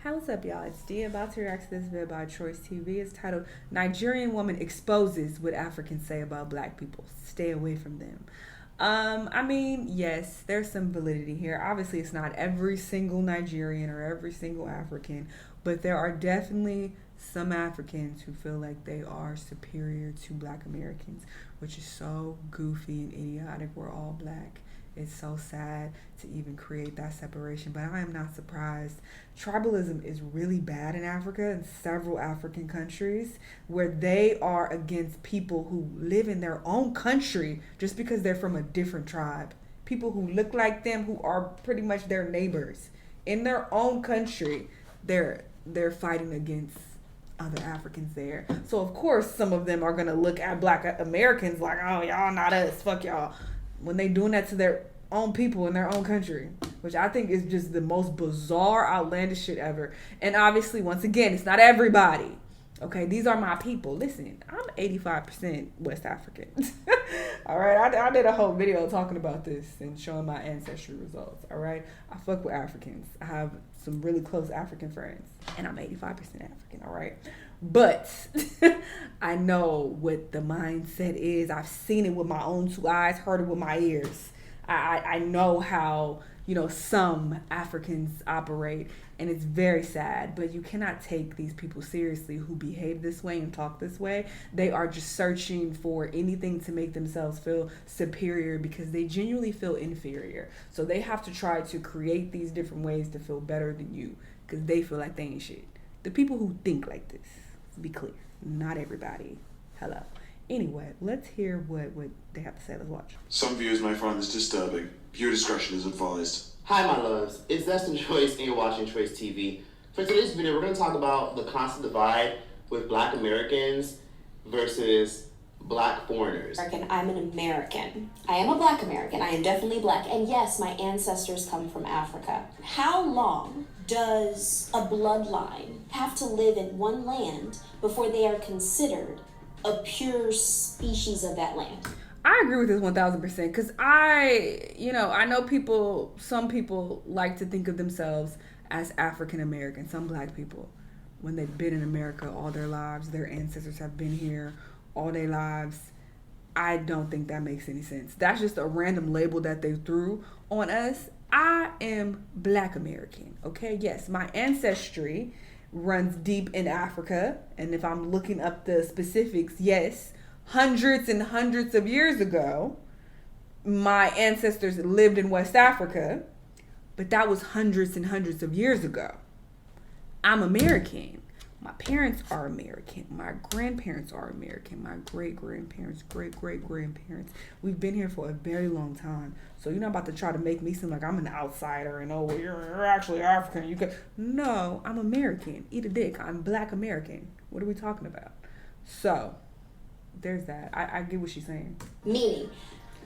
Hey, what's up, y'all? It's Dia about to react to this video by Choice TV. It's titled Nigerian Woman Exposes What Africans Say About Black People. Stay away from them. Yes, there's some validity here. Obviously, it's not every single Nigerian or every single African, but there are definitely some Africans who feel like they are superior to Black Americans, which is so goofy and idiotic. We're all Black. It's so sad to even create that separation, but I am not surprised. Tribalism is really bad in Africa, in several African countries, where they are against people who live in their own country just because they're from a different tribe. People who look like them, who are pretty much their neighbors. In their own country, they're fighting against other Africans there. So of course some of them are gonna look at Black Americans like, oh, y'all not us, fuck y'all, when they doing that to their own people in their own country, which I think is just the most bizarre, outlandish shit ever. And obviously, once again, it's not everybody. Okay, these are my people. Listen, I'm 85% West African. All right, I did a whole video talking about this and showing my ancestry results. All right, I fuck with Africans. I have some really close African friends, and I'm 85% African. All right, but I know what the mindset is. I've seen it with my own two eyes, heard it with my ears. I know how, some Africans operate, and it's very sad, but you cannot take these people seriously who behave this way and talk this way. They are just searching for anything to make themselves feel superior because they genuinely feel inferior. So they have to try to create these different ways to feel better than you because they feel like they ain't shit. The people who think like this, to be clear, not everybody. Hello. Anyway, let's hear what they have to say. Let's watch. Some viewers may find this disturbing. Viewer discretion is advised. Hi, my loves. It's Destin Choice, and you're watching Choice TV. For today's video, we're going to talk about the constant divide with Black Americans versus Black foreigners. I'm an American. I am a Black American. I am definitely Black. And yes, my ancestors come from Africa. How long does a bloodline have to live in one land before they are considered a pure species of that land? I agree with this 1000% because I know some people like to think of themselves as African American, some Black people, when they've been in America all their lives, their ancestors have been here all their lives. I don't think that makes any sense. That's just a random label that they threw on us. I am Black American, okay? Yes, my ancestry runs deep in Africa, and if I'm looking up the specifics, yes, hundreds and hundreds of years ago, my ancestors lived in West Africa, but that was hundreds and hundreds of years ago. I'm American. My parents are American. My grandparents are American. My great-grandparents, great-great-grandparents. We've been here for a very long time. So you're not about to try to make me seem like I'm an outsider and, oh, well, you're actually African. No, I'm American. Eat a dick. I'm Black American. What are we talking about? So there's that. I get what she's saying. Meaning,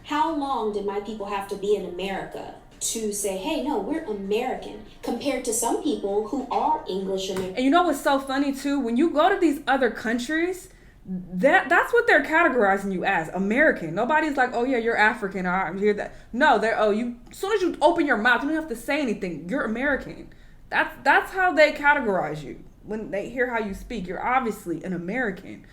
how long did my people have to be in America to say, hey, no, we're American, compared to some people who are English American? And you know what's so funny too? When you go to these other countries, that's what they're categorizing you as, American. Nobody's like, oh yeah, you're African. I hear that. No, as soon as you open your mouth, you don't have to say anything. You're American. That's how they categorize you. When they hear how you speak, you're obviously an American.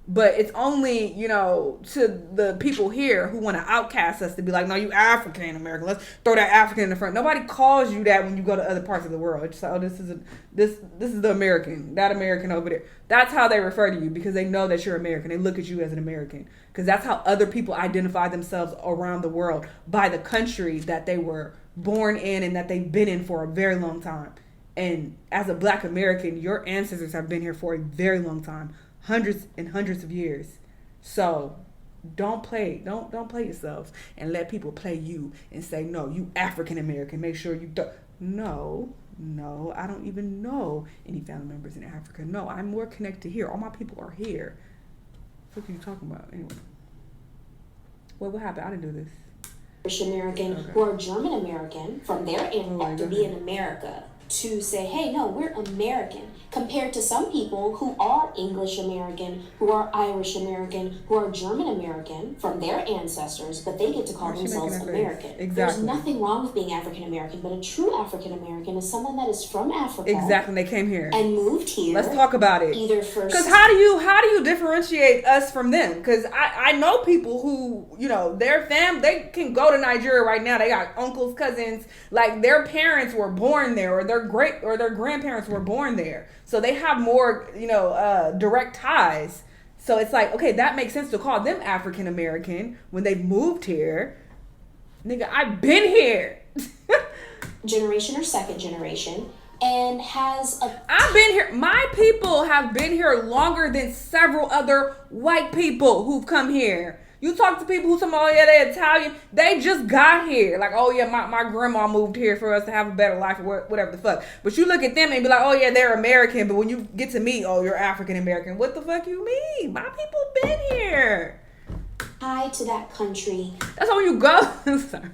But it's only, to the people here who want to outcast us to be like, no, you African American. Let's throw that African in the front. Nobody calls you that when you go to other parts of the world. It's just, oh, this is the American, that American over there. That's how they refer to you because they know that you're American. They look at you as an American because that's how other people identify themselves around the world, by the country that they were born in and that they've been in for a very long time. And as a Black American, your ancestors have been here for a very long time. Hundreds and hundreds of years. So don't play yourselves and let people play you and say, no, you African American. Make sure you don't. No, I don't even know any family members in Africa. No, I'm more connected here. All my people are here. What are you talking about? Anyway. What happened? I didn't do this. American, okay, who are German American from their ancestry to be in America. to say, hey, no, we're American, compared to some people who are English American, who are Irish American, who are German American from their ancestors, but they get to call themselves American. Exactly. There's nothing wrong with being African American, but a true African American is someone that is from Africa. Exactly. They came here and moved here. Let's talk about it. Either first, because how do you differentiate us from them? Because I know people who, you know, their they can go to Nigeria right now. They got uncles, cousins, like their parents were born there, or their grandparents were born there, so they have more, you know, direct ties. So it's like, okay, that makes sense to call them African American when they've moved here. Nigga, I've been here. generation or second generation, and I've been here. My people have been here longer than several other white people who've come here. You talk to people who say, oh yeah, they're Italian. They just got here. Like, oh yeah, my grandma moved here for us to have a better life or whatever the fuck. But you look at them and be like, oh yeah, they're American. But when you get to me, oh, you're African American. What the fuck you mean? My people been here. Tied to that country. That's why when you go, sorry.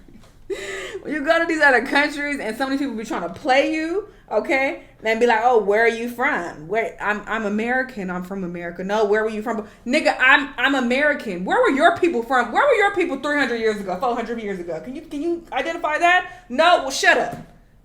When you go to these other countries and so many people be trying to play you, okay, and be like, oh, where are you from? Where I'm American. I'm from America. No, where were you from? Nigga, I'm American. Where were your people from? Where were your people 300 years ago, 400 years ago? Can you identify that? No, well, shut up.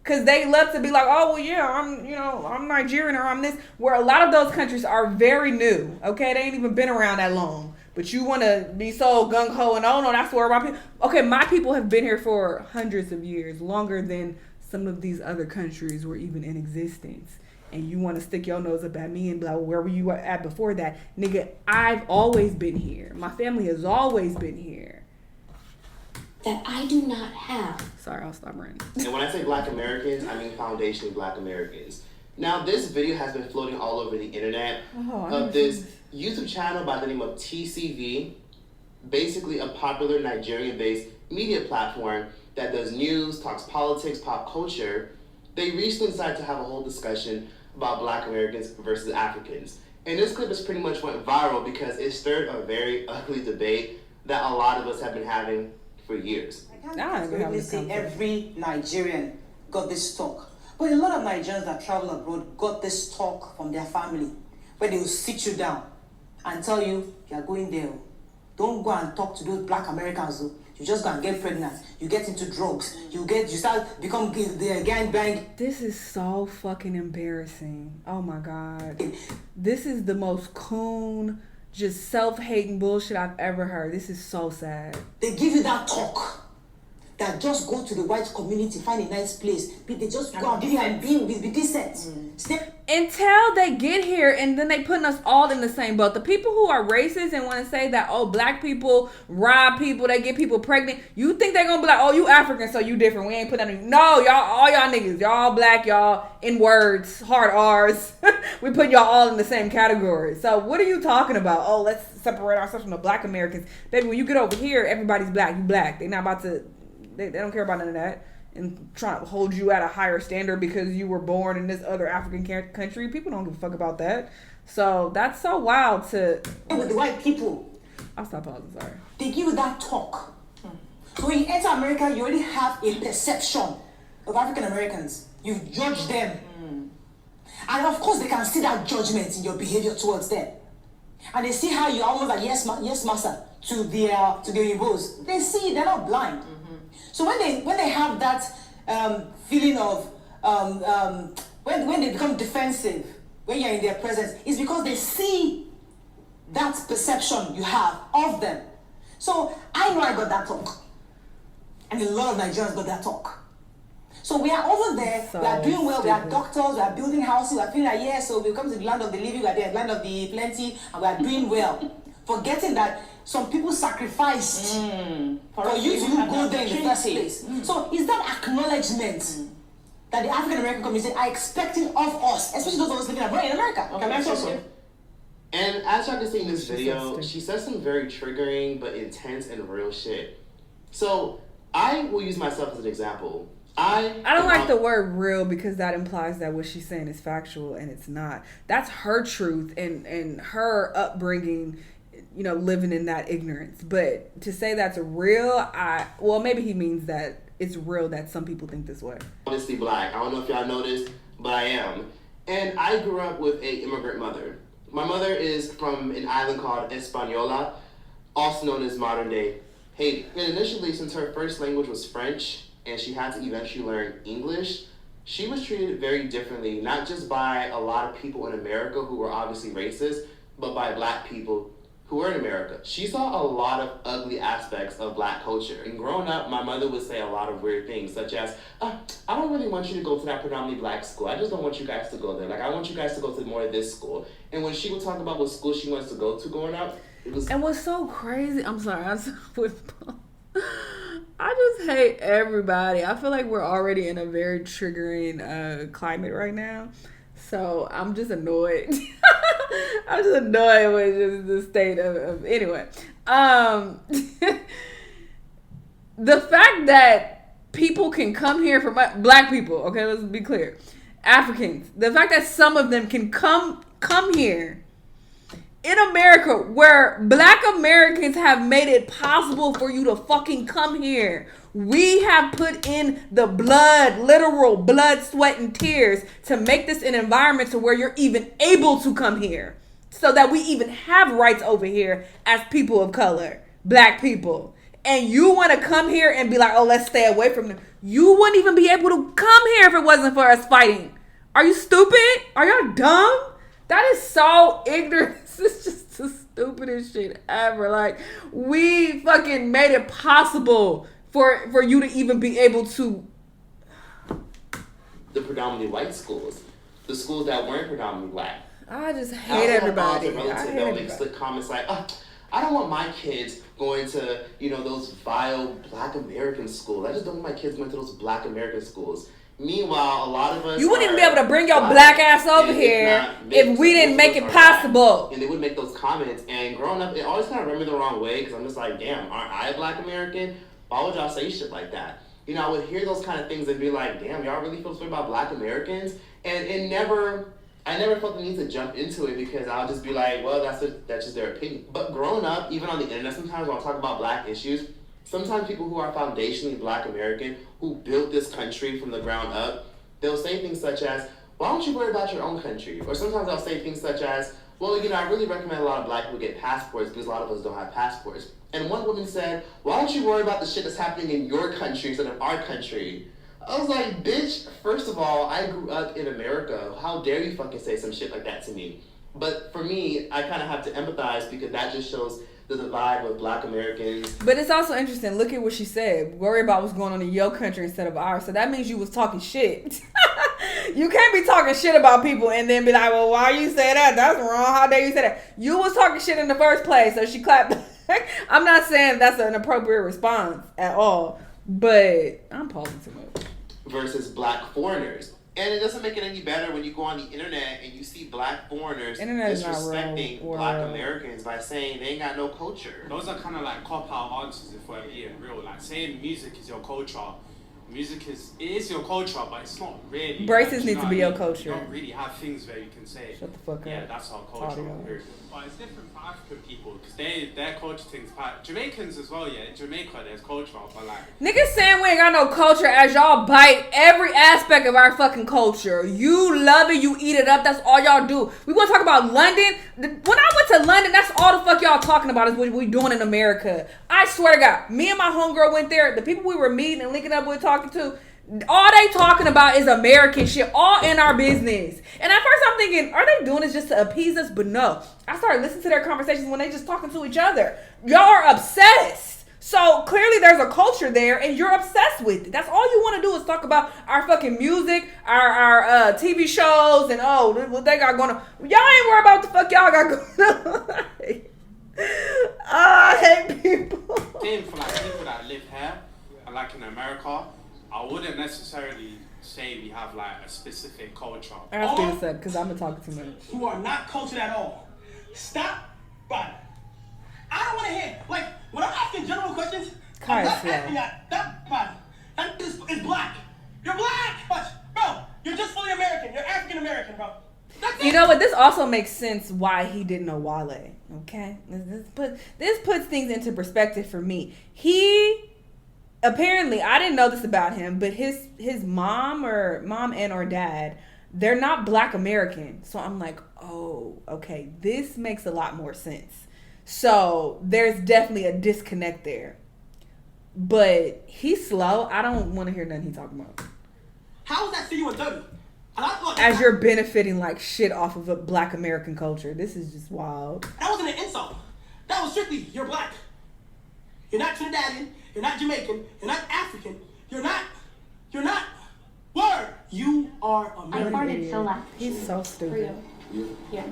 Because they love to be like, oh, well, yeah, I'm Nigerian or I'm this. Where a lot of those countries are very new, okay? They ain't even been around that long. But you want to be so gung-ho and, oh, no, that's where my people... Okay, my people have been here for hundreds of years, longer than some of these other countries were even in existence. And you want to stick your nose up at me and be like, well, where were you at before that? Nigga, I've always been here. My family has always been here. That I do not have. Sorry, I'll stop ranting. And when I say Black Americans, I mean foundationally Black Americans. Now, this video has been floating all over the internet of this YouTube channel by the name of TCV, basically a popular Nigerian-based media platform that does news, talks politics, pop culture. They recently decided to have a whole discussion about Black Americans versus Africans. And this clip has pretty much went viral because it stirred a very ugly debate that a lot of us have been having for years. I can't really say every Nigerian got this talk. But a lot of Nigerians that travel abroad got this talk from their family, where they will sit you down and tell you, you're going there. Don't go and talk to those Black Americans. Though. You just go and get pregnant. You get into drugs. You become the gang bang. This is so fucking embarrassing. Oh my God. This is the most coon, just self-hating bullshit I've ever heard. This is so sad. They give you that talk. That just go to the white community, find a nice place. They just go and be decent. Until they get here and then they putting us all in the same boat. The people who are racist and want to say that, oh, Black people rob people, they get people pregnant. You think they're going to be like, oh, you African, so you different. We ain't put that in. No, y'all, all y'all niggas, y'all all Black, y'all in words, hard R's. We put y'all all in the same category. So what are you talking about? Oh, let's separate ourselves from the Black Americans. Baby, when you get over here, everybody's Black. You Black. They not about to... They don't care about none of that and trying to hold you at a higher standard because you were born in this other African country. People don't give a fuck about that. So that's so wild to... With the white people. I'll stop pausing, sorry. They give you that talk. So when you enter America, you already have a perception of African Americans. You've judged them. And of course they can see that judgment in your behavior towards them. And they see how you're almost like, yes master, to their Igbos. They see, they're not blind. So when they have that feeling of when they become defensive when you're in their presence, it's because they see that perception you have of them. So I know I got that talk, and a lot of Nigerians got that talk. So we are over there, we are doing well, we are doctors, we are building houses, we are feeling like, yeah, so we come to the land of the living, we are there, land of the plenty, and we are doing well. Forgetting that some people sacrificed for you to go there in the first place. So is that acknowledgement that the African American community are expecting of us, especially those of us living abroad in America? Okay, can I say something? And as y'all can see in this video, she says some very triggering but intense and real shit. So I will use myself as an example. I don't like the word real because that implies that what she's saying is factual, and it's not. That's her truth and her upbringing. living in that ignorance. But to say that's real, maybe he means that it's real that some people think this way. Obviously black. I don't know if y'all noticed, but I am. And I grew up with an immigrant mother. My mother is from an island called Hispaniola, also known as modern day Haiti. And initially, since her first language was French and she had to eventually learn English, she was treated very differently, not just by a lot of people in America who were obviously racist, but by black people who were in America. She saw a lot of ugly aspects of black culture. And growing up, my mother would say a lot of weird things, such as, I don't really want you to go to that predominantly black school. I just don't want you guys to go there. Like, I want you guys to go to more of this school. And when she would talk about what school she wants to go to growing up, it was... And what's so crazy, I'm sorry, I just hate everybody. I feel like we're already in a very triggering climate right now. So I'm just annoyed. I'm just annoyed with just the state of anyway. The fact that people can come here from black people, okay, let's be clear. Africans. The fact that some of them can come here in America, where black Americans have made it possible for you to fucking come here. We have put in the blood, literal blood, sweat, and tears to make this an environment to where you're even able to come here. So that we even have rights over here as people of color, black people. And you want to come here and be like, oh, let's stay away from them. You wouldn't even be able to come here if it wasn't for us fighting. Are you stupid? Are y'all dumb? That is so ignorant. It's just the stupidest shit ever. Like, we fucking made it possible for you to even be able to... The predominantly white schools. The schools that weren't predominantly black. I just hate everybody. They'll make slick comments like, I don't want my kids going to, those vile black American schools. I just don't want my kids going to those black American schools. Meanwhile, a lot of us... You wouldn't even be able to bring your black ass over here if we didn't make it possible. And they would make those comments. And growing up, it always kind of rubbed me the wrong way because I'm just like, damn, aren't I a black American? Why would y'all say shit like that? I would hear those kind of things and be like, damn, y'all really feel sorry about black Americans? And I never felt the need to jump into it because I'll just be like, well, that's just their opinion. But growing up, even on the internet, sometimes when I talk about black issues, sometimes people who are foundationally black American, who built this country from the ground up, they'll say things such as, why don't you worry about your own country? Or sometimes they'll say things such as, well, I really recommend a lot of black people get passports because a lot of us don't have passports. And one woman said, why don't you worry about the shit that's happening in your country instead of our country? I was like, bitch, first of all, I grew up in America. How dare you fucking say some shit like that to me? But for me, I kind of have to empathize because that just shows the divide with black Americans. But it's also interesting. Look at what she said. Worry about what's going on in your country instead of ours. So that means you was talking shit. You can't be talking shit about people and then be like, well, why you say that? That's wrong. How dare you say that? You was talking shit in the first place. So she clapped. I'm not saying that's an appropriate response at all. But I'm pausing too much. Versus black foreigners. And it doesn't make it any better when you go on the internet and you see black foreigners disrespecting black Americans by saying they ain't got no culture. Those are kind of like cop-out answers if we're being real. Like saying music is your culture. Music is your culture, but it's not really. Braces need to be your culture. You don't really have things where you can say, shut the fuck up. Yeah, that's our culture. But it's different for African people because their culture things. Jamaicans as well, yeah. In Jamaica, there's culture, but like niggas saying we ain't got no culture as y'all bite every aspect of our fucking culture. You love it, you eat it up. That's all y'all do. We want to talk about London. When I went to London, that's all the fuck y'all talking about is what we doing in America. I swear to God, me and my homegirl went there. The people we were meeting and linking up with, talking to, all they talking about is American shit, all in our business. And at first I'm thinking, are they doing this just to appease us? But no. I started listening to their conversations when they just talking to each other. Y'all are obsessed. So clearly there's a culture there and you're obsessed with it. That's all you want to do is talk about our fucking music, our TV shows, and what they got going on. Y'all ain't worried about what the fuck y'all got going on. I hate people. Same for like people that live here, like in America. I wouldn't necessarily say we have like a specific culture. I have to say because I'm talking too much. Who are not cultured at all. Stop. Right. I don't want to hear like when I'm asking general questions. I'm not asking that is black. You're black, but bro, you're just fully American. You're African American, bro. You know what? This also makes sense why he didn't know Wale. Okay, this puts things into perspective for me. He apparently, I didn't know this about him, but his mom and or dad, they're not Black American. So I'm like, oh, okay, this makes a lot more sense. So there's definitely a disconnect there. But he's slow. I don't want to hear nothing he's talking about. How is that see you in 30? As you're benefiting like shit off of a Black American culture. This is just wild. That wasn't an insult. That was strictly, you're Black. You're not Trinidadian. You're not Jamaican. You're not African. You're not. Word. You are American. I farted so loud. He's so stupid. Yeah.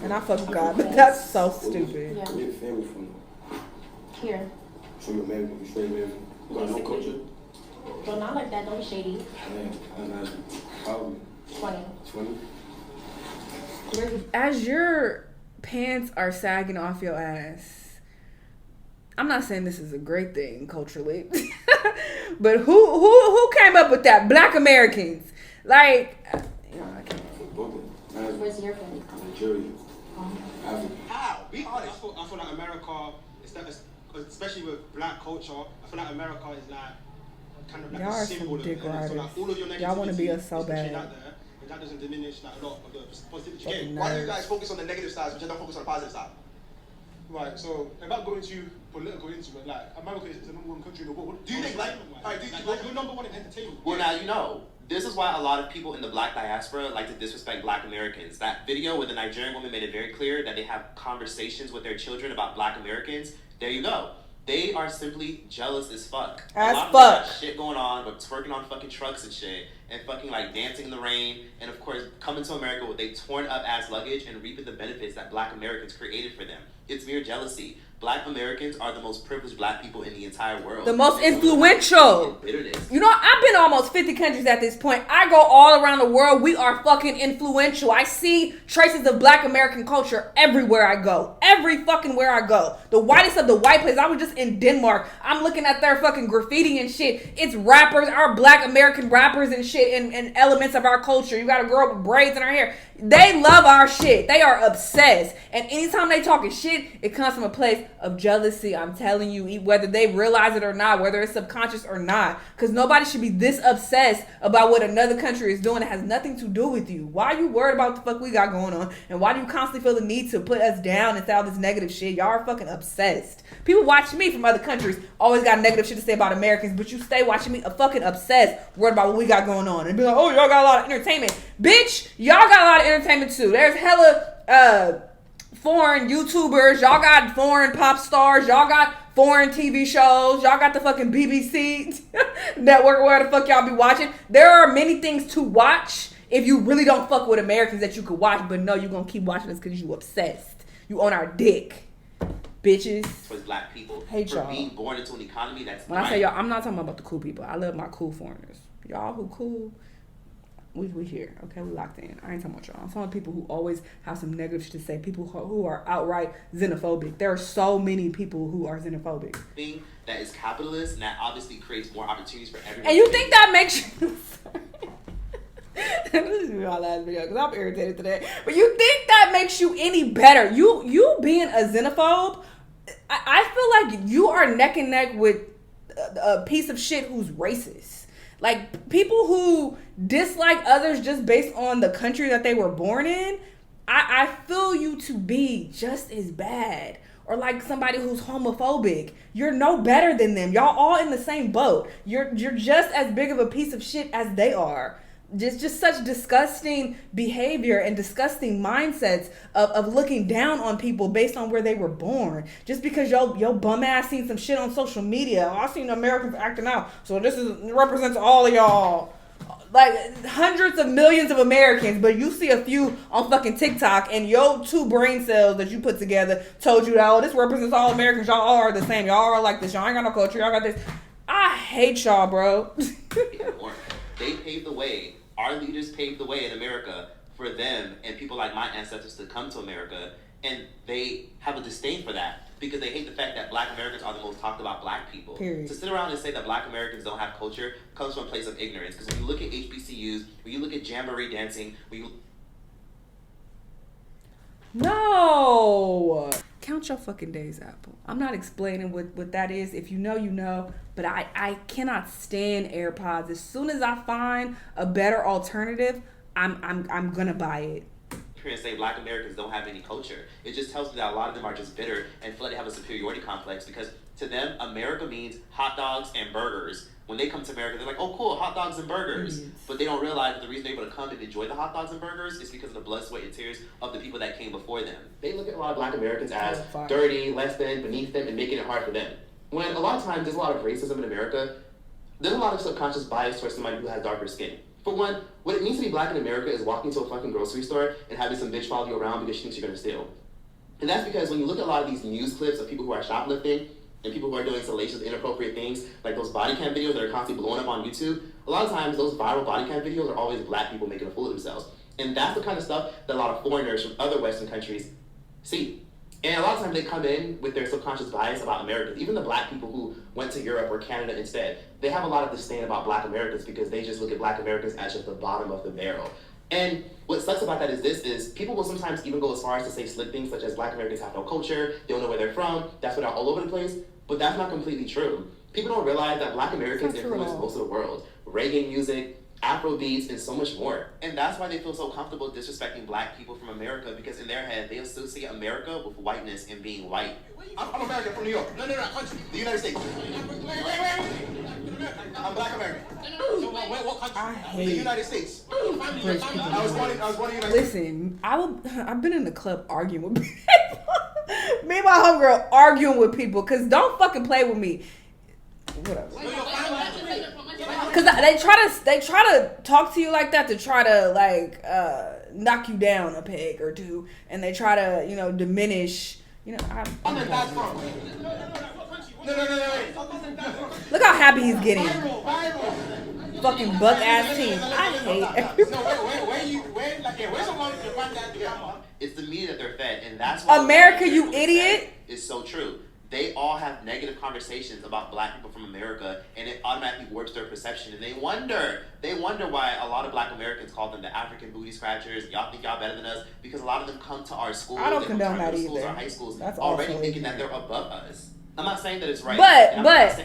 And I fuck with God, but that's so stupid. Yeah. Where your family from? Here. So you're American, you straight American. You got no culture? Well, not like that. Don't be shady. Man, I'm not probably 20. As your pants are sagging off your ass, I'm not saying this is a great thing culturally, but who came up with that? Black Americans, like, you know, I can't. Where's your family from? Nigerian. Africa. How? Be honest. I feel like America, especially with Black culture, I feel like America is like kind of like Y'all a are symbol some of dick it. So riders. like all of your negativity, Y'all want to be us so especially bad. out there, and that doesn't diminish like a lot of the positivity. Fucking Why do you nerds. guys focus on the negative sides, but you don't focus on the positive side? Right. So about going to political into it, like America is the number one country in the world. Do you think, like, you're number one in entertainment? Well, now you know. This is why a lot of people in the Black diaspora like to disrespect Black Americans. That video where the Nigerian woman made it very clear that they have conversations with their children about Black Americans. There you go. They are simply jealous as fuck. As a lot of them fuck. got shit going on, but twerking on fucking trucks and shit, and fucking like dancing in the rain, and of course coming to America with a torn up ass luggage and reaping the benefits that Black Americans created for them. It's mere jealousy. Black Americans are the most privileged Black people in the entire world. The most And influential. bitterness. You know, I've been to almost 50 countries at this point. I go all around the world. We are fucking influential. I see traces of Black American culture everywhere I go. Every fucking where I go. The whitest of the white place. I was just in Denmark. I'm looking at their fucking graffiti and shit. It's rappers, our Black American rappers and shit, and elements of our culture. You got a girl with braids in her hair. They love our shit. They are obsessed. And anytime they talking shit, it comes from a place of jealousy. I'm telling you, whether they realize it or not, whether it's subconscious or not. Because nobody should be this obsessed about what another country is doing. It has nothing to do with you. Why are you worried about what the fuck we got going on? And why do you constantly feel the need to put us down and say all this negative shit? Y'all are fucking obsessed. People watch me from other countries always got negative shit to say about Americans, but you stay watching me fucking obsessed, worried about what we got going on. And be like, oh, y'all got a lot of entertainment. Bitch, y'all got a lot of entertainment too. There's hella foreign YouTubers, y'all got foreign pop stars, y'all got foreign TV shows, y'all got the fucking BBC network, where the fuck y'all be watching. There are many things to watch if you really don't fuck with Americans that you could watch, but no, you gonna keep watching us because you obsessed. You on our dick, bitches. For Black people, Hate for y'all. being born into an economy that's When I say y'all, I'm not talking about the cool people. I love my cool foreigners. Y'all who cool, we here, okay? We locked in. I ain't talking about y'all. I'm talking about people who always have some negative shit to say. People who are outright xenophobic. There are so many people who are xenophobic. thing that is capitalist, and that obviously creates more opportunities for everyone. And you think that makes you... This is my last video because I'm irritated today. But you think that makes you any better? You being a xenophobe, I feel like you are neck and neck with a piece of shit who's racist. Like, people who dislike others just based on the country that they were born in, I feel you to be just as bad. Or like somebody who's homophobic. You're no better than them. Y'all all in the same boat. You're just as big of a piece of shit as they are. Just such disgusting behavior and disgusting mindsets of looking down on people based on where they were born. Just because yo bum ass seen some shit on social media. Oh, I seen Americans acting out, so this represents all of y'all. Like hundreds of millions of Americans, but you see a few on fucking TikTok, and your 2 brain cells that you put together told you that, oh, this represents all Americans. Y'all all are the same. Y'all are like this. Y'all ain't got no culture. Y'all got this. I hate y'all, bro. They paved the way. Our leaders paved the way in America for them and people like my ancestors to come to America, and they have a disdain for that because they hate the fact that Black Americans are the most talked about Black people. Period. To sit around and say that Black Americans don't have culture comes from a place of ignorance, because when you look at HBCUs, when you look at jamboree dancing, when you No. Count your fucking days, Apple. I'm not explaining what that is. If you know, you know. But I cannot stand AirPods. As soon as I find a better alternative, I'm gonna buy it. And say Black Americans don't have any culture. It just tells me that a lot of them are just bitter and feel like they have a superiority complex because to them, America means hot dogs and burgers. When they come to America, they're like, oh, cool, hot dogs and burgers. Mm-hmm. But they don't realize that the reason they're able to come and enjoy the hot dogs and burgers is because of the blood, sweat, and tears of the people that came before them. They look at a lot of Black Americans as dirty, less than, beneath them, and making it hard for them. When a lot of times there's a lot of racism in America, there's a lot of subconscious bias towards somebody who has darker skin. For one, what it means to be Black in America is walking to a fucking grocery store and having some bitch follow you around because she thinks you're gonna steal. And that's because when you look at a lot of these news clips of people who are shoplifting and people who are doing salacious, inappropriate things, like those body cam videos that are constantly blowing up on YouTube, a lot of times those viral body cam videos are always Black people making a fool of themselves. And that's the kind of stuff that a lot of foreigners from other Western countries see. And a lot of times they come in with their subconscious bias about Americans. Even the Black people who went to Europe or Canada instead, they have a lot of disdain about Black Americans because they just look at Black Americans as just the bottom of the barrel. And what sucks about that is people will sometimes even go as far as to say slick things such as Black Americans have no culture, they don't know where they're from, that's why they're all over the place. But that's not completely true. People don't realize that Black Americans influence most of the world. Reggae music, Afro beats, and so much more. And that's why they feel so comfortable disrespecting Black people from America, because in their head, they associate America with whiteness and being white. I'm American from New York. No, country. The United States. I'm Black American. So what country? I hate the United States. British people. I was born in the United States. Listen, I've been in the club arguing with people. Me and my homegirl arguing with people, because don't fucking play with me. Whatever. Because they try to talk to you like that to try to knock you down a peg or two, and they try to diminish. I'm in that from. No. Look how happy he's getting. Fucking buck ass team. I hate everybody. It's the media that they're fed, and that's why America, you idiot. Is so true. They all have negative conversations about Black people from America, and it automatically warps their perception. And they wonder why a lot of Black Americans call them the African booty scratchers. Y'all think y'all better than us because a lot of them come to our schools. I don't condone that schools, either. Our high schools, that's already thinking that they're above us. I'm not saying that it's right. But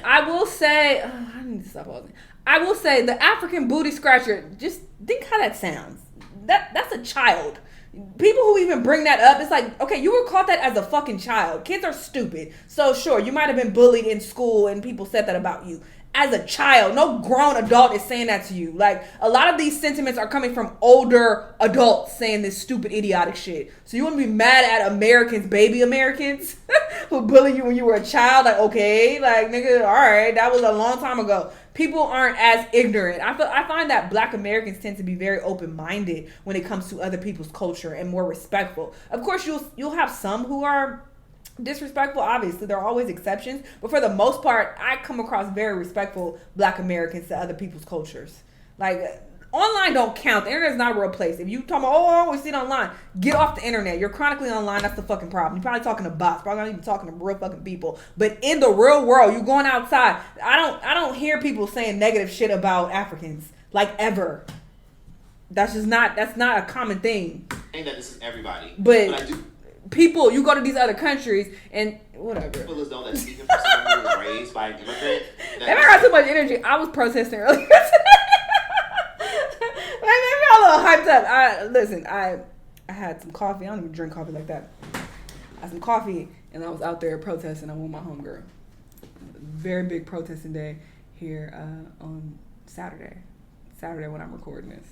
I will say, I need to stop pausing. I will say the African booty scratcher. Just think how that sounds. That's a child. People who even bring that up, it's like, okay, you were caught that as a fucking child. Kids are stupid. So sure, you might have been bullied in school and people said that about you. As a child, no grown adult is saying that to you. Like, a lot of these sentiments are coming from older adults saying this stupid, idiotic shit. So you want to be mad at Americans, baby Americans, who bullied you when you were a child? Like, okay, like, nigga, all right, that was a long time ago. People aren't as ignorant. I find that Black Americans tend to be very open-minded when it comes to other people's culture and more respectful. Of course, you'll have some who are disrespectful. Obviously, there are always exceptions, but for the most part, I come across very respectful Black Americans to other people's cultures. Like, online don't count. The internet's not a real place. If you talk about, I always see it online, get off the internet. You're chronically online. That's the fucking problem. You're probably talking to bots. Probably not even talking to real fucking people. But in the real world, you're going outside. I don't hear people saying negative shit about Africans, like, ever. That's not a common thing. I think that this is everybody. But I do. People, you go to these other countries and whatever. People as though that speaking for someone who was raised by an immigrant. Maybe I got too much energy. I was protesting earlier today. Maybe I'm a little hyped up. I had some coffee. I don't even drink coffee like that. I had some coffee and I was out there protesting. I'm with my homegirl. Very big protesting day here on Saturday when I'm recording this.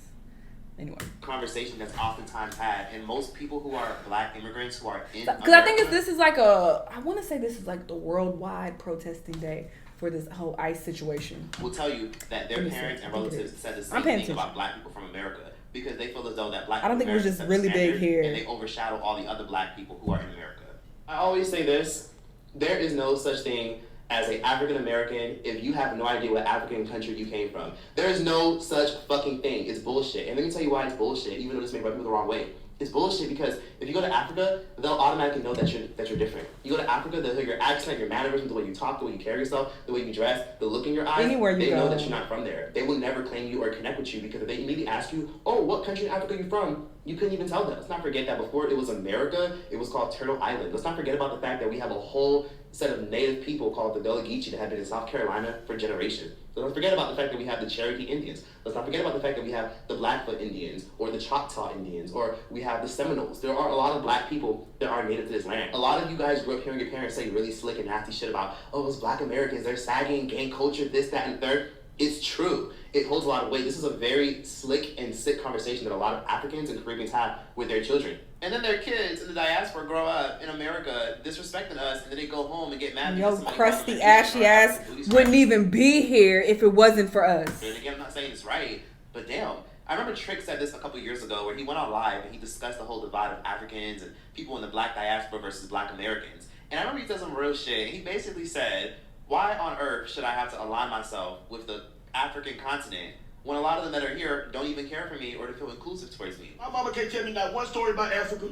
Anyway, conversation that's oftentimes had, and most people who are Black immigrants who are in because I think this is like I want to say this is like the worldwide protesting day for this whole ICE situation. Will tell you that their parents and relatives said the same thing about Black people from America because they feel as though that Black people I don't think we're just really big here, and they overshadow all the other Black people who are in America. I always say this: there is no such thing as an African American if you have no idea what African country you came from. There is no such fucking thing. It's bullshit. And let me tell you why it's bullshit, even though this may rub people the wrong way. It's bullshit because if you go to Africa, they'll automatically know that you're different. You go to Africa, they'll hear your accent, your mannerisms, the way you talk, the way you carry yourself, the way you dress, the look in your eyes. Anywhere you they go. know that you're not from there. They will never claim you or connect with you because if they immediately ask you, oh, what country in Africa are you from? You couldn't even tell them. Let's not forget that before it was America, it was called Turtle Island. Let's not forget about the fact that we have a whole set of native people called the Gullah Geechee that have been in South Carolina for generations. So don't forget about the fact that we have the Cherokee Indians. Let's not forget about the fact that we have the Blackfoot Indians or the Choctaw Indians or we have the Seminoles. There are a lot of black people that are native to this land. A lot of you guys grew up hearing your parents say really slick and nasty shit about, oh, those black Americans, they're sagging, gang culture, this, that, and the third. It's true. It holds a lot of weight. This is a very slick and sick conversation that a lot of Africans and Caribbeans have with their children. And then their kids in the diaspora grow up in America disrespecting us, and then they go home and get mad. Yo, crusty, ashy ass wouldn't even be here if it wasn't for us. And again, I'm not saying it's right, but damn. I remember Trick said this a couple years ago where he went on live and he discussed the whole divide of Africans and people in the black diaspora versus black Americans. And I remember he said some real shit. And he basically said, why on earth should I have to align myself with the African continent when a lot of them that are here don't even care for me or to feel inclusive towards me? My mama can't tell me not one story about Africa.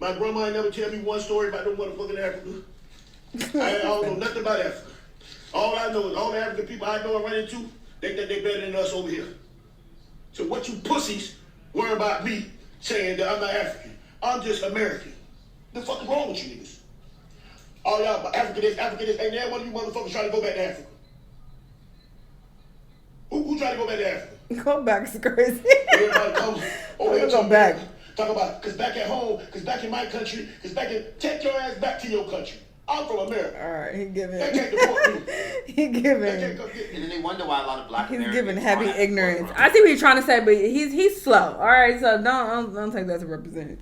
My grandma ain't never tell me one story about no motherfucking Africa. I don't know nothing about Africa. All I know is all the African people I know and run into, they think they better than us over here. So what you pussies worry about me saying that I'm not African? I'm just American. The fuck is wrong with you niggas? All y'all Africa this, ain't there one of you motherfuckers trying to go back to Africa? Who trying to go back to Africa? Go back is crazy. Everybody come over here go back. Talk about, because back at home, because back in my country, take your ass back to your country. I'm from America. All right, he giving. They can't deport me. He giving. They can't come get me. And then they wonder why a lot of black He's Americans giving heavy aren't ignorance. forefront. I see what you're trying to say, but he's slow. All right, so don't take that to represent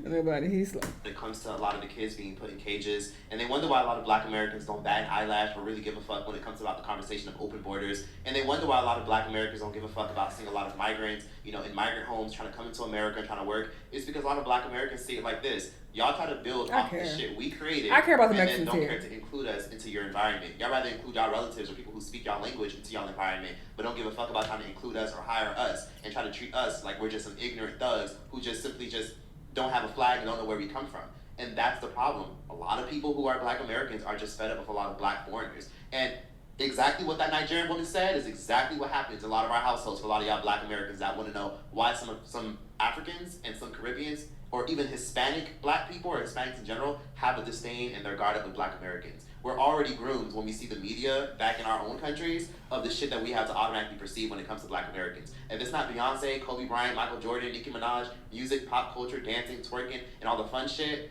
nobody. He's slow. When it comes to a lot of the kids being put in cages, and they wonder why a lot of black Americans don't bat an eyelash or really give a fuck when it comes about the conversation of open borders, and they wonder why a lot of black Americans don't give a fuck about seeing a lot of migrants, in migrant homes trying to come into America and trying to work. It's because a lot of black Americans see it like this. Y'all try to build off the shit we created. I care about the and Mexicans then don't here. care to include us into your environment. Y'all rather include y'all relatives or people who speak y'all language into y'all environment, but don't give a fuck about trying to include us or hire us and try to treat us like we're just some ignorant thugs who just simply just don't have a flag and don't know where we come from. And that's the problem. A lot of people who are black Americans are just fed up with a lot of black foreigners. And exactly what that Nigerian woman said is exactly what happens in a lot of our households for a lot of y'all black Americans that want to know why some Africans and some Caribbeans or even Hispanic black people or Hispanics in general have a disdain and they're guarded with black Americans. We're already groomed when we see the media back in our own countries of the shit that we have to automatically perceive when it comes to black Americans. If it's not Beyonce, Kobe Bryant, Michael Jordan, Nicki Minaj, music, pop culture, dancing, twerking, and all the fun shit,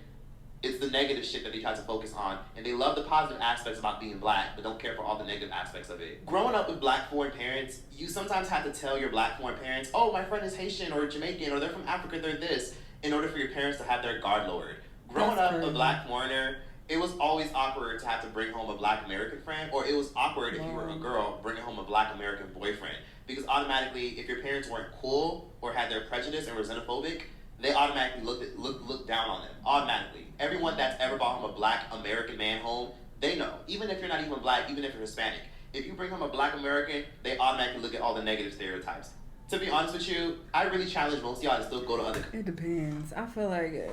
it's the negative shit that they try to focus on. And they love the positive aspects about being black, but don't care for all the negative aspects of it. Growing up with black foreign parents, you sometimes have to tell your black foreign parents, oh, my friend is Haitian or Jamaican or they're from Africa, they're this, in order for your parents to have their guard lowered. Growing up a black foreigner, it was always awkward to have to bring home a black American friend, or it was awkward if you were a girl bringing home a black American boyfriend. Because automatically, if your parents weren't cool or had their prejudice and were xenophobic, they automatically looked down on them. Automatically. Everyone that's ever brought home a black American man home, they know. Even if you're not even black, even if you're Hispanic, if you bring home a black American, they automatically look at all the negative stereotypes. To be honest with you, I really challenge most of y'all to still go to other It depends. I feel like it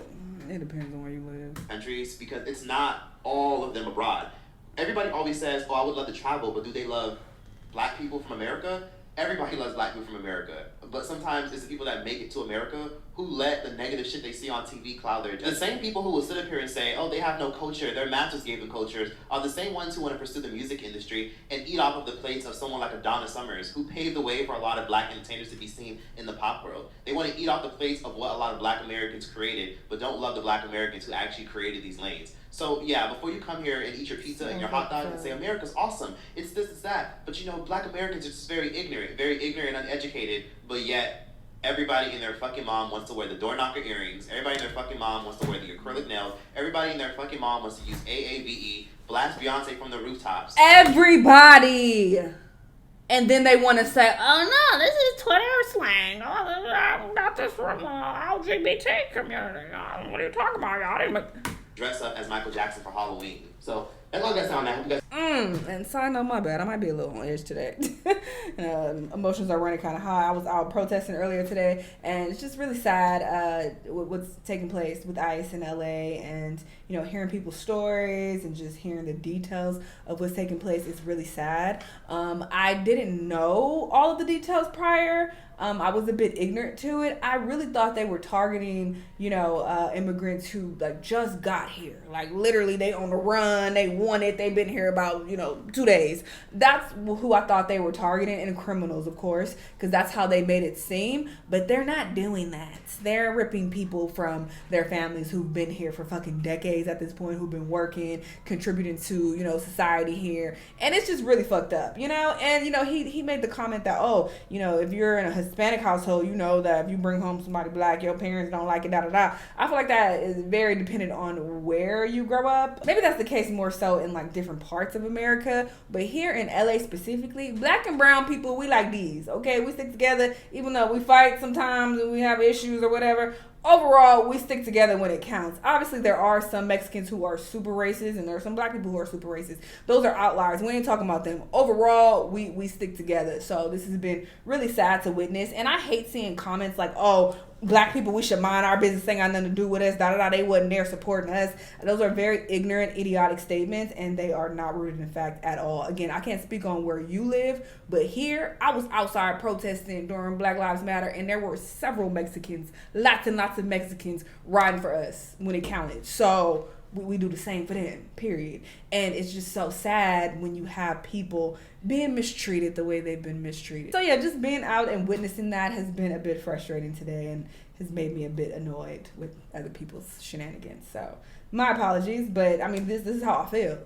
depends on where you live. countries because it's not all of them abroad. Everybody always says, oh, I would love to travel, but do they love black people from America? Everybody loves black people from America. But sometimes it's the people that make it to America who let the negative shit they see on TV cloud their judgment. The same people who will sit up here and say, oh, they have no culture, their masters gave them cultures, are the same ones who want to pursue the music industry and eat off of the plates of someone like a Donna Summers, who paved the way for a lot of black entertainers to be seen in the pop world. They want to eat off the plates of what a lot of black Americans created, but don't love the black Americans who actually created these lanes. So yeah, before you come here and eat your pizza and your hot dog and say America's awesome, it's this, it's that. But black Americans are just very ignorant and uneducated, but yet everybody and their fucking mom wants to wear the door knocker earrings. Everybody and their fucking mom wants to wear the acrylic nails. Everybody and their fucking mom wants to use AAVE, blast Beyonce from the rooftops. Everybody! And then they want to say, oh no, this is Twitter slang. Oh, I got this from LGBT community. What are you talking about, y'all? Dress up as Michael Jackson for Halloween. So That's all I got to say on that. Hope you guys. And side note, my bad. I might be a little on edge today. Emotions are running kind of high. I was out protesting earlier today, and it's just really sad what's taking place with ICE in LA, and hearing people's stories and just hearing the details of what's taking place is really sad. I didn't know all of the details prior. I was a bit ignorant to it. I really thought they were targeting, immigrants who just got here. Like literally they on the run, they wanted, they've been here about, 2 days. That's who I thought they were targeting, and criminals, of course, because that's how they made it seem. But they're not doing that. They're ripping people from their families who've been here for fucking decades at this point, who've been working, contributing to, society here. And it's just really fucked up, And, he made the comment that, if you're in a Hispanic household, that if you bring home somebody black, your parents don't like it, da-da-da. I feel like that is very dependent on where you grow up. Maybe that's the case more so in different parts of America, but here in LA specifically, black and brown people, we like these, okay? We stick together, even though we fight sometimes and we have issues or whatever. Overall, we stick together when it counts. Obviously, there are some Mexicans who are super racist, and there are some black people who are super racist. Those are outliers. We ain't talking about them. Overall, we stick together. So this has been really sad to witness. And I hate seeing comments like, black people, we should mind our business, ain't got nothing to do with us, da-da-da, they wasn't there supporting us. Those are very ignorant, idiotic statements, and they are not rooted in fact at all. Again, I can't speak on where you live, but here, I was outside protesting during Black Lives Matter, and there were several Mexicans, lots and lots of Mexicans riding for us when it counted. So we do the same for them, period. And it's just so sad when you have people being mistreated the way they've been mistreated. So yeah, just being out and witnessing that has been a bit frustrating today and has made me a bit annoyed with other people's shenanigans. So my apologies, but I mean, this is how I feel.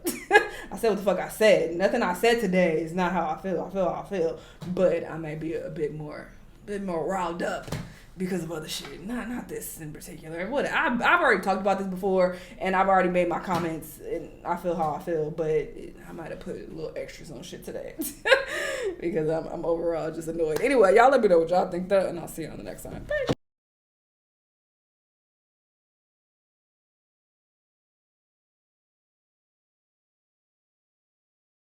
I said what the fuck I said. Nothing I said today is not how I feel. I feel how I feel, but I may be a bit more riled up because of other shit. Not this in particular. I've already talked about this before, and I've already made my comments, and I feel how I feel, but I might have put a little extras on shit today because I'm overall just annoyed. Anyway, y'all let me know what y'all think, though, and I'll see you on the next time. Bye.